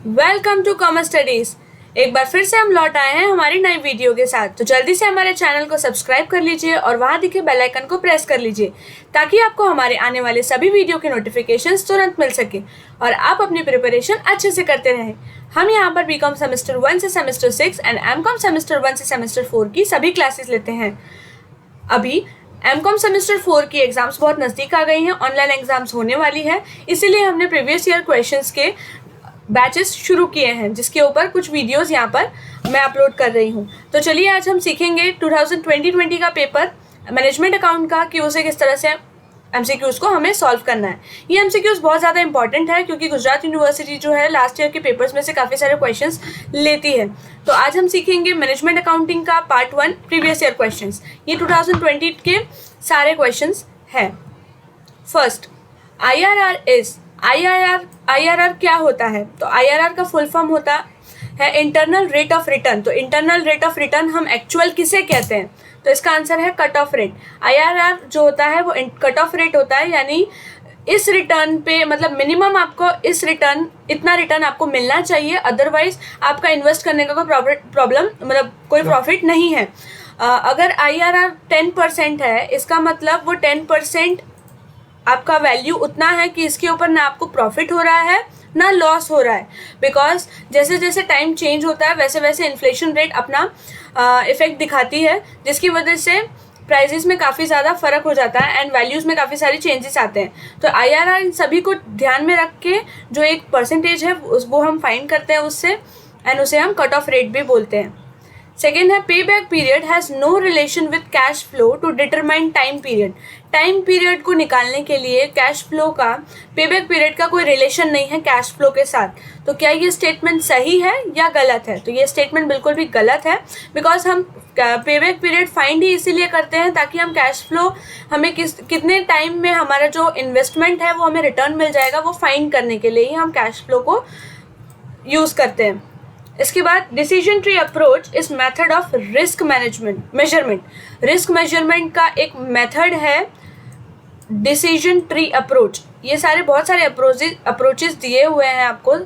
Welcome to commerce studies. एक बार फिर से हम लौट आए हैं हमारी नई वीडियो के साथ। तो जल्दी से हमारे चैनल को सब्सक्राइब कर लीजिए और वहां दिखे बेल आइकन को प्रेस कर लीजिए ताकि आपको हमारे आने वाले सभी वीडियो के नोटिफिकेशंस तुरंत मिल सके और आप अपनी प्रिपरेशन अच्छे से करते रहें। हम यहाँ पर बीकॉम सेमेस्टर 1 से सेमेस्टर 6 एंड एमकॉम सेमेस्टर 1 से सेमेस्टर 4 की सभी क्लासेस लेते हैं। अभी एमकॉम सेमेस्टर 4 की एग्जाम्स बहुत नज़दीक आ गई हैं, ऑनलाइन एग्जाम्स होने वाली है, इसीलिए हमने प्रीवियस ईयर क्वेश्चंस के बैचेस शुरू किए हैं जिसके ऊपर कुछ वीडियोस यहाँ पर मैं अपलोड कर रही हूँ। तो चलिए आज हम सीखेंगे 2020 का पेपर मैनेजमेंट अकाउंट का कि उसे किस तरह से एमसीक्यूज़ को हमें सॉल्व करना है। ये एमसीक्यूज़ बहुत ज़्यादा इंपॉर्टेंट है क्योंकि गुजरात यूनिवर्सिटी जो है लास्ट ईयर के पेपर्स में से काफ़ी सारे क्वेश्चंस लेती है। तो आज हम सीखेंगे मैनेजमेंट अकाउंटिंग का पार्ट 1 प्रीवियस ईयर क्वेश्चंस। ये 2020 के सारे क्वेश्चंस हैं। फर्स्ट, IRR क्या होता है? तो IRR का फुल फॉर्म होता है इंटरनल रेट ऑफ रिटर्न। तो इंटरनल रेट ऑफ रिटर्न हम एक्चुअल किसे कहते हैं? तो इसका आंसर है कट ऑफ रेट। IRR जो होता है वो कट ऑफ रेट होता है, यानी इस रिटर्न पे मतलब मिनिमम आपको इतना रिटर्न आपको मिलना चाहिए, अदरवाइज आपका इन्वेस्ट करने का कोई प्रॉब्लम मतलब कोई प्रॉफिट नहीं है। अगर IRR 10% है, इसका मतलब वो 10% आपका वैल्यू उतना है कि इसके ऊपर ना आपको प्रॉफिट हो रहा है ना लॉस हो रहा है, बिकॉज जैसे जैसे टाइम चेंज होता है वैसे वैसे इन्फ्लेशन रेट अपना इफेक्ट दिखाती है, जिसकी वजह से प्राइसेस में काफ़ी ज़्यादा फ़र्क हो जाता है एंड वैल्यूज़ में काफ़ी सारे चेंजेस आते हैं। तो IRR इन सभी को ध्यान में रख के जो एक परसेंटेज है वो हम फाइंड करते हैं उससे, एंड उसे हम कट ऑफ रेट भी बोलते हैं। सेकेंड है pay back period has no relation with cash flow to determine time period. Time period को निकालने के लिए कैश फ्लो का पे बैक पीरियड का कोई रिलेशन नहीं है कैश फ्लो के साथ। तो क्या ये स्टेटमेंट सही है या गलत है? तो ये स्टेटमेंट बिल्कुल भी गलत है, बिकॉज हम पे बैक पीरियड फाइंड ही इसीलिए करते हैं ताकि हम कैश फ्लो हमें कितने टाइम में हमारा जो इन्वेस्टमेंट है वो हमें रिटर्न मिल जाएगा, वो फाइंड करने के लिए ही हम कैश फ्लो को यूज़ करते हैं। इसके बाद decision tree approach is method of risk measurement. Risk measurement का एक मेथड है डिसीजन ट्री अप्रोच। ये बहुत सारे अप्रोचेस दिए हुए हैं आपको,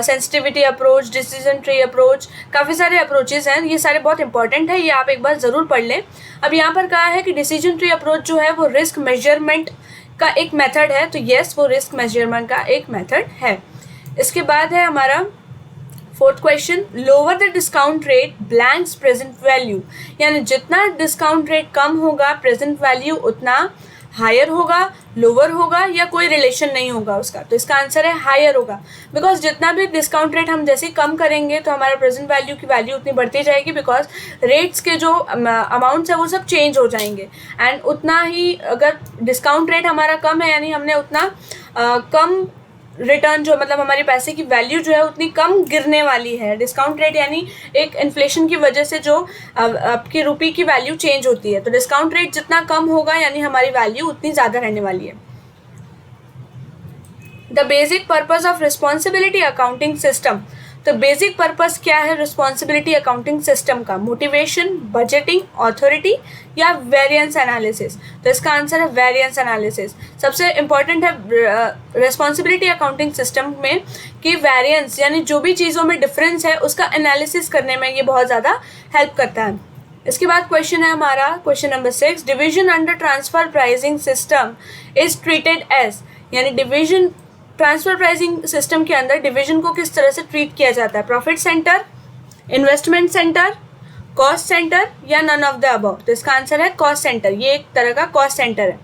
sensitivity approach, decision tree approach, काफ़ी सारे अप्रोचेस हैं। ये सारे बहुत इंपॉर्टेंट है, ये आप एक बार ज़रूर पढ़ लें। अब यहाँ पर कहा है कि डिसीजन ट्री अप्रोच जो है वो रिस्क मेजरमेंट का एक मेथड है, तो येस वो रिस्क मेजरमेंट का एक मेथड है। इसके बाद है हमारा fourth question, lower the discount rate blanks present value. यानी जितना डिस्काउंट रेट कम होगा प्रेजेंट वैल्यू उतना हायर होगा, लोअर होगा या कोई रिलेशन नहीं होगा उसका। तो इसका आंसर है हायर होगा, बिकॉज जितना भी डिस्काउंट रेट हम जैसे कम करेंगे तो हमारा प्रेजेंट वैल्यू की वैल्यू उतनी बढ़ती जाएगी, बिकॉज रेट्स के जो अमाउंट्स है वो सब चेंज हो जाएंगे। एंड उतना ही अगर डिस्काउंट रेट हमारा कम है यानी हमने उतना कम रिटर्न जो मतलब हमारे पैसे की वैल्यू जो है उतनी कम गिरने वाली है। डिस्काउंट रेट यानी एक इन्फ्लेशन की वजह से जो आपकी रुपये की वैल्यू चेंज होती है, तो डिस्काउंट रेट जितना कम होगा यानी हमारी वैल्यू उतनी ज़्यादा रहने वाली है। The basic purpose of responsibility accounting system. तो बेसिक पर्पस क्या है रिस्पॉन्सिबिलिटी अकाउंटिंग सिस्टम का? मोटिवेशन, बजटिंग, ऑथोरिटी या वेरिएंस एनालिसिस? तो इसका आंसर है वेरिएंस एनालिसिस। सबसे इम्पॉर्टेंट है रिस्पॉन्सिबिलिटी अकाउंटिंग सिस्टम में कि वेरिएंस यानी जो भी चीज़ों में डिफरेंस है उसका एनालिसिस करने में ये बहुत ज़्यादा हेल्प करता है। इसके बाद क्वेश्चन है हमारा question number 6, division under transfer pricing system is treated as. यानी डिवीजन ट्रांसफर प्राइसिंग सिस्टम के अंदर डिवीजन को किस तरह से ट्रीट किया जाता है? Profit centre, investment centre, cost centre या नन ऑफ द अबव? तो इसका आंसर है कॉस्ट सेंटर। ये एक तरह का कॉस्ट सेंटर है।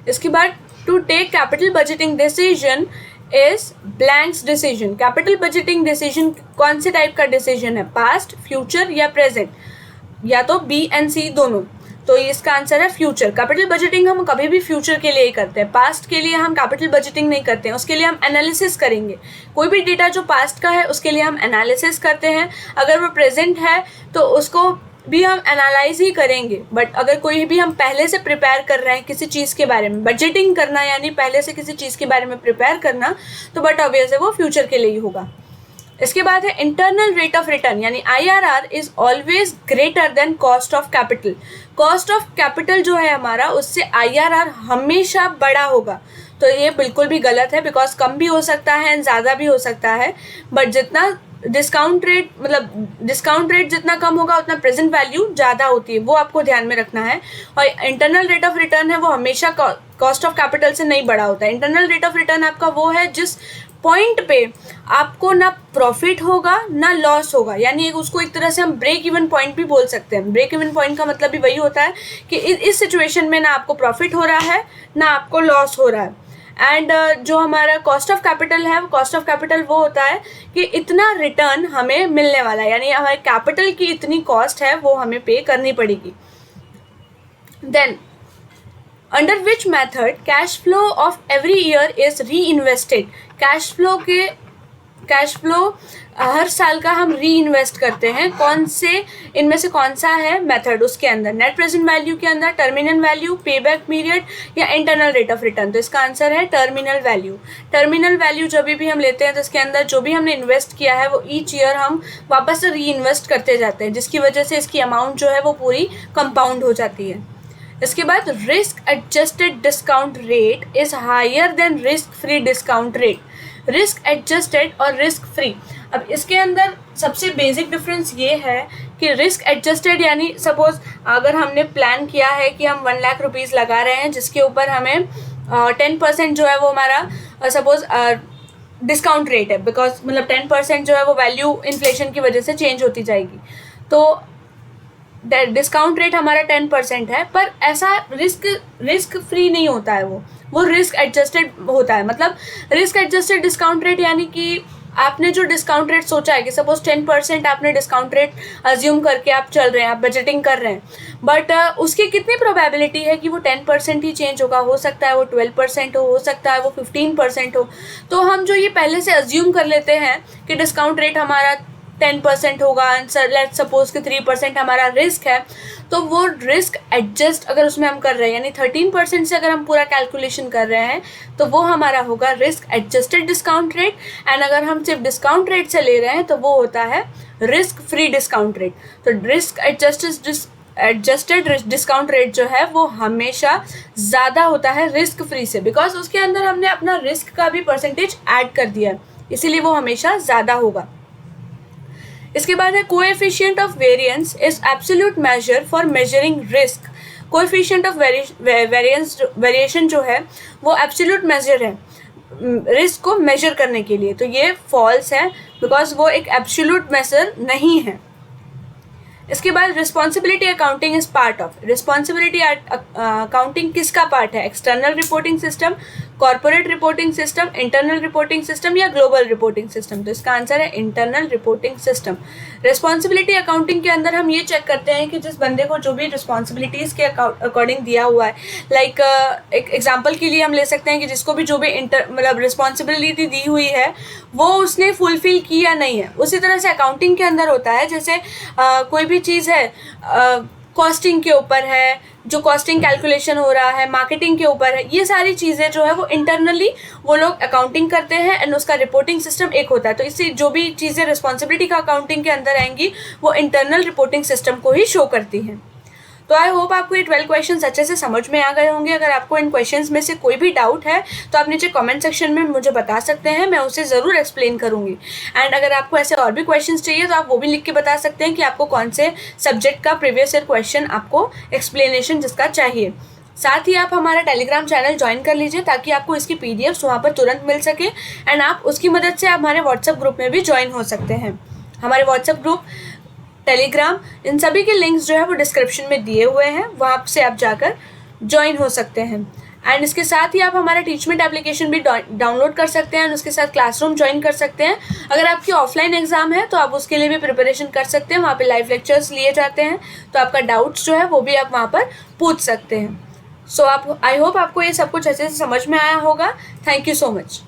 इसके बाद to take capital budgeting decision is blanks decision. Capital budgeting decision कौन से टाइप का डिसीजन है? पास्ट, फ्यूचर या प्रेजेंट, या तो बी एंड सी दोनों? तो इसका आंसर है फ्यूचर। कैपिटल बजटिंग हम कभी भी फ्यूचर के लिए ही करते हैं, पास्ट के लिए हम कैपिटल बजटिंग नहीं करते हैं। उसके लिए हम एनालिसिस करेंगे, कोई भी डेटा जो पास्ट का है उसके लिए हम एनालिसिस करते हैं। अगर वो प्रेजेंट है तो उसको भी हम एनालाइज ही करेंगे। बट अगर कोई भी हम पहले से प्रिपेयर कर रहे हैं किसी चीज़ के बारे में, बजटिंग करना यानी पहले से किसी चीज़ के बारे में प्रिपेयर करना, तो बट ऑब्वियस है वो फ्यूचर के लिए ही होगा। इसके बाद है इंटरनल रेट ऑफ रिटर्न, यानी IRR is always greater than cost of capital. Cost of capital जो है हमारा, उससे IRR हमेशा बड़ा होगा। तो ये बिल्कुल भी गलत है, बिकॉज कम भी हो सकता है एंड ज़्यादा भी हो सकता है, बट जितना डिस्काउंट रेट जितना कम होगा उतना प्रेजेंट वैल्यू ज़्यादा होती है, वो आपको ध्यान में रखना है। और इंटरनल रेट ऑफ रिटर्न है वो हमेशा कॉस्ट ऑफ कैपिटल से नहीं बड़ा होता है। इंटरनल रेट ऑफ रिटर्न आपका वो है जिस पॉइंट पे आपको ना प्रॉफिट होगा ना लॉस होगा, यानी उसको एक तरह से हम ब्रेक इवन पॉइंट भी बोल सकते हैं। ब्रेक इवन पॉइंट का मतलब भी वही होता है कि इस सिचुएशन में ना आपको प्रॉफिट हो रहा है ना आपको लॉस हो रहा है। एंड जो हमारा कॉस्ट ऑफ कैपिटल है, कॉस्ट ऑफ कैपिटल वो होता है कि इतना रिटर्न हमें मिलने वाला है, यानी हमारे कैपिटल की इतनी कॉस्ट है वो हमें पे करनी पड़ेगी। Then under which method cash flow of every year is reinvested. Cash flow हर साल का हम री इन्वेस्ट करते हैं, इनमें से कौन सा है मेथड उसके अंदर, नेट प्रेजेंट वैल्यू के अंदर, टर्मिनल वैल्यू, पेबैक पीरियड या इंटरनल रेट ऑफ रिटर्न। तो इसका आंसर है टर्मिनल वैल्यू। टर्मिनल वैल्यू जब भी हम लेते हैं तो इसके अंदर जो भी हमने इन्वेस्ट किया है वो ईच ईयर हम वापस से री इन्वेस्ट करते जाते हैं, जिसकी वजह से इसकी अमाउंट जो है वो पूरी कंपाउंड हो जाती है। इसके बाद risk adjusted discount rate is higher than risk free discount rate. Risk adjusted और रिस्क फ्री, अब इसके अंदर सबसे बेसिक डिफरेंस ये है कि रिस्क एडजस्टेड यानी सपोज अगर हमने प्लान किया है कि हम 1 लाख रुपीज़ लगा रहे हैं, जिसके ऊपर हमें 10% जो है वो हमारा सपोज डिस्काउंट रेट है, बिकॉज मतलब 10% जो है वो वैल्यू इन्फ्लेशन की वजह से चेंज होती जाएगी, तो डिस्काउंट रेट हमारा 10% है, पर ऐसा रिस्क फ्री नहीं होता है, वो रिस्क एडजस्टेड होता है। मतलब रिस्क एडजस्टेड डिस्काउंट रेट यानी कि आपने जो डिस्काउंट रेट सोचा है कि सपोज 10% आपने डिस्काउंट रेट अज्यूम करके आप चल रहे हैं, आप बजटिंग कर रहे हैं, बट उसकी कितनी प्रोबेबिलिटी है कि वो 10% ही चेंज होगा, हो सकता है वो 12% हो सकता है वो 15% हो। तो हम जो ये पहले से अज्यूम कर लेते हैं कि डिस्काउंट रेट हमारा 10% होगा, लेट्स सपोज कि 3% हमारा रिस्क है, तो वो रिस्क एडजस्ट अगर उसमें हम कर रहे हैं, यानी 13% से अगर हम पूरा कैलकुलेशन कर रहे हैं तो वो हमारा होगा risk adjusted discount rate. And अगर हम सिर्फ डिस्काउंट रेट से ले रहे हैं तो वो होता है रिस्क फ्री डिस्काउंट रेट। तो रिस्क एडजस्टेड डिस्काउंट रेट जो है वो हमेशा ज़्यादा होता है रिस्क फ्री से, बिकॉज उसके अंदर हमने अपना रिस्क का भी परसेंटेज ऐड कर दिया है, इसीलिए वो हमेशा ज़्यादा होगा। इसके बाद है coefficient of variance is absolute major for measuring risk. Coefficient of variation जो है वो एब्सोल्यूट मेजर है रिस्क को मेजर करने के लिए, तो ये फॉल्स है बिकॉज वो एक एब्सोल्यूट मेजर नहीं है। इसके बाद responsibility accounting is part of. Responsibility accounting किसका पार्ट है? External reporting system, corporate reporting system, internal reporting system या ग्लोबल रिपोर्टिंग सिस्टम। तो इसका आंसर है internal reporting system. Responsibility accounting के अंदर हम ये चेक करते हैं कि जिस बंदे को जो भी रिस्पॉन्सिबिलिटीज़ के अकॉर्डिंग दिया हुआ है, लाइक एक एग्जाम्पल के लिए हम ले सकते हैं कि जिसको भी जो भी मतलब रिस्पॉन्सिबिलिटी दी हुई है वो उसने फुलफिल की या नहीं है। उसी तरह से अकाउंटिंग के अंदर होता है, जैसे कोई भी चीज़ है कॉस्टिंग के ऊपर है, जो कॉस्टिंग कैलकुलेशन हो रहा है, मार्केटिंग के ऊपर है, ये सारी चीज़ें जो है वो इंटरनली वो लोग अकाउंटिंग करते हैं एंड उसका रिपोर्टिंग सिस्टम एक होता है। तो इससे जो भी चीज़ें रिस्पॉन्सिबिलिटी का अकाउंटिंग के अंदर आएंगी वो इंटरनल रिपोर्टिंग सिस्टम को ही शो करती हैं। तो आई होप आपको ये 12 क्वेश्चंस अच्छे से समझ में आ गए होंगे। अगर आपको इन क्वेश्चंस में से कोई भी डाउट है तो आप नीचे कमेंट सेक्शन में मुझे बता सकते हैं, मैं उसे ज़रूर एक्सप्लेन करूँगी। एंड अगर आपको ऐसे और भी क्वेश्चंस चाहिए तो आप वो भी लिख के बता सकते हैं कि आपको कौन से सब्जेक्ट का प्रीवियस ईयर क्वेश्चन आपको एक्सप्लेनेशन जिसका चाहिए। साथ ही आप हमारा टेलीग्राम चैनल ज्वाइन कर लीजिए ताकि आपको इसकी PDFs वहाँ पर तुरंत मिल सके एंड आप उसकी मदद से आप हमारे व्हाट्सएप ग्रुप में भी ज्वाइन हो सकते हैं। हमारे व्हाट्सएप ग्रुप, टेलीग्राम, इन सभी के लिंक्स जो है वो डिस्क्रिप्शन में दिए हुए हैं, वहाँ से आप जाकर ज्वाइन हो सकते हैं। एंड इसके साथ ही आप हमारा टीचमेंट एप्लीकेशन भी डाउनलोड कर सकते हैं एंड उसके साथ क्लासरूम ज्वाइन कर सकते हैं। अगर आपकी ऑफलाइन एग्जाम है तो आप उसके लिए भी प्रिपरेशन कर सकते हैं, वहाँ पे लाइव लेक्चर्स लिए जाते हैं, तो आपका डाउट्स जो है वो भी आप वहाँ पर पूछ सकते हैं। सो आई होप आपको ये सब कुछ अच्छे से समझ में आया होगा। Thank you so much.